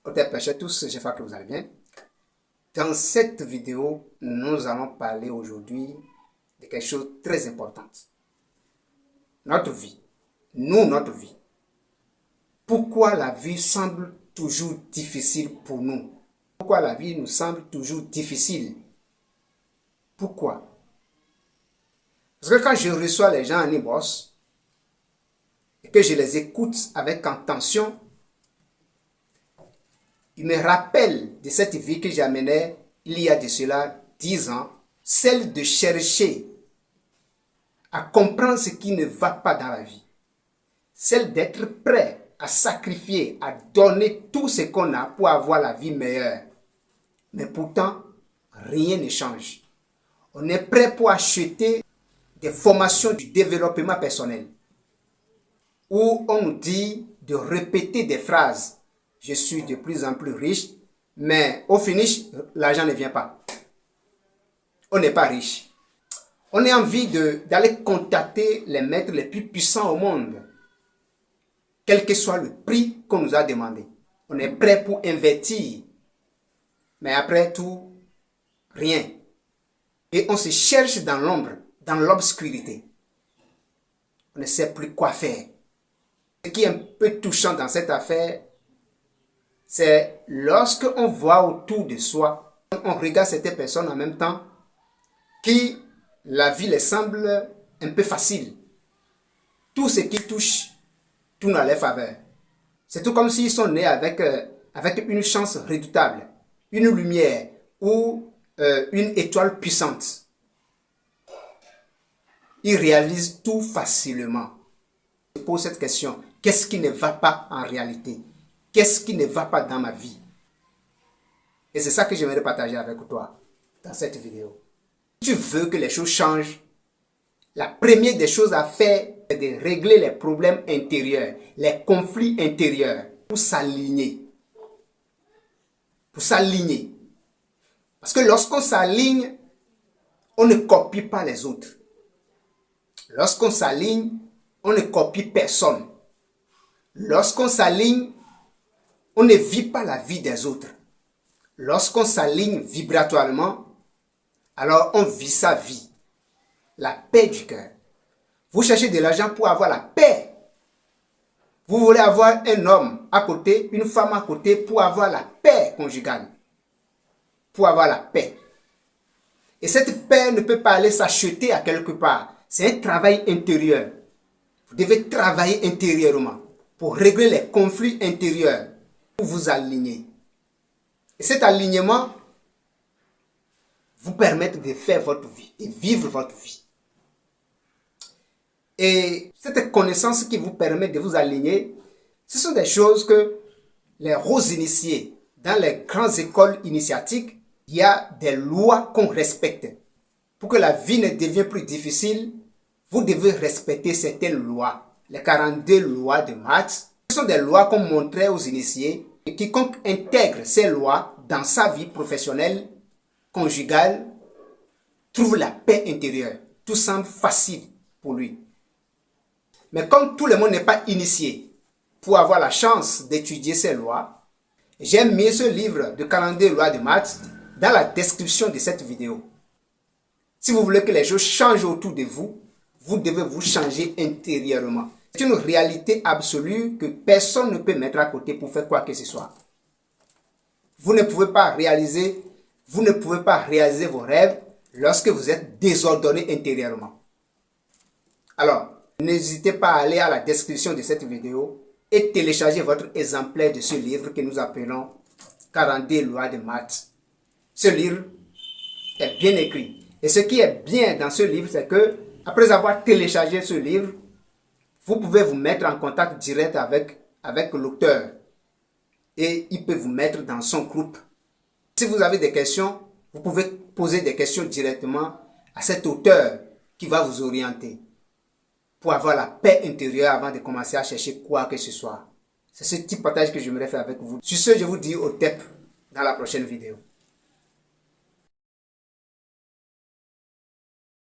Au dépêche à tous, j'espère que vous allez bien. Dans cette vidéo, nous allons parler aujourd'hui de quelque chose de très important. Notre vie. Notre vie. Pourquoi la vie semble toujours difficile pour nous? Pourquoi la vie nous semble toujours difficile? Pourquoi? Parce que quand je reçois les gens en e-boss et que je les écoute avec attention, ils me rappellent de cette vie que j'amenais il y a de cela 10 ans, celle de chercher à comprendre ce qui ne va pas dans la vie, celle d'être prêt à sacrifier, à donner tout ce qu'on a pour avoir la vie meilleure. Mais pourtant, rien ne change. On est prêt pour acheter des formations du développement personnel où on nous dit de répéter des phrases. Je suis de plus en plus riche, mais au finish, l'argent ne vient pas. On n'est pas riche. On a envie d'aller contacter les maîtres les plus puissants au monde, quel que soit le prix qu'on nous a demandé. On est prêt pour investir, mais après tout, rien. Et on se cherche dans l'ombre, dans l'obscurité. On ne sait plus quoi faire. Ce qui est un peu touchant dans cette affaire, c'est lorsque on voit autour de soi, on regarde certaines personnes en même temps, qui la vie les semble un peu facile. Tout ce qui touche tourne à leur faveur. C'est tout comme s'ils sont nés avec une chance redoutable, une lumière ou une étoile puissante. Ils réalisent tout facilement. Je pose cette question. Qu'est-ce qui ne va pas en réalité? Qu'est-ce qui ne va pas dans ma vie? Et c'est ça que j'aimerais partager avec toi dans cette vidéo. Si tu veux que les choses changent, la première des choses à faire, c'est de régler les problèmes intérieurs, les conflits intérieurs, pour s'aligner. Pour s'aligner. Parce que lorsqu'on s'aligne, on ne copie pas les autres. Lorsqu'on s'aligne, on ne copie personne. Lorsqu'on s'aligne, on ne vit pas la vie des autres. Lorsqu'on s'aligne vibratoirement, alors on vit sa vie. La paix du cœur. Vous cherchez de l'argent pour avoir la paix. Vous voulez avoir un homme à côté, une femme à côté pour avoir la paix conjugale. Pour avoir la paix. Et cette paix ne peut pas aller s'acheter à quelque part. C'est un travail intérieur. Vous devez travailler intérieurement pour régler les conflits intérieurs, pour vous aligner. Et cet alignement vous permet de faire votre vie, de vivre votre vie. Et cette connaissance qui vous permet de vous aligner, ce sont des choses que les roses initiés, dans les grandes écoles initiatiques, il y a des lois qu'on respecte. Pour que la vie ne devienne plus difficile, vous devez respecter certaines lois. Les 42 lois de Maths, ce sont des lois qu'on montrait aux initiés. Et quiconque intègre ces lois dans sa vie professionnelle, conjugale, trouve la paix intérieure. Tout semble facile pour lui. Mais comme tout le monde n'est pas initié pour avoir la chance d'étudier ces lois, j'ai mis ce livre de 42 lois de Maths dans la description de cette vidéo. Si vous voulez que les choses changent autour de vous, vous devez vous changer intérieurement. C'est une réalité absolue que personne ne peut mettre à côté pour faire quoi que ce soit. Vous ne pouvez pas réaliser vos rêves lorsque vous êtes désordonné intérieurement. Alors, n'hésitez pas à aller à la description de cette vidéo et télécharger votre exemplaire de ce livre que nous appelons 42 lois de Maths. Ce livre est bien écrit. Et ce qui est bien dans ce livre, c'est que après avoir téléchargé ce livre, vous pouvez vous mettre en contact direct avec l'auteur. Et il peut vous mettre dans son groupe. Si vous avez des questions, vous pouvez poser des questions directement à cet auteur qui va vous orienter pour avoir la paix intérieure avant de commencer à chercher quoi que ce soit. C'est ce type de partage que j'aimerais faire avec vous. Sur ce, je vous dis au TEP dans la prochaine vidéo.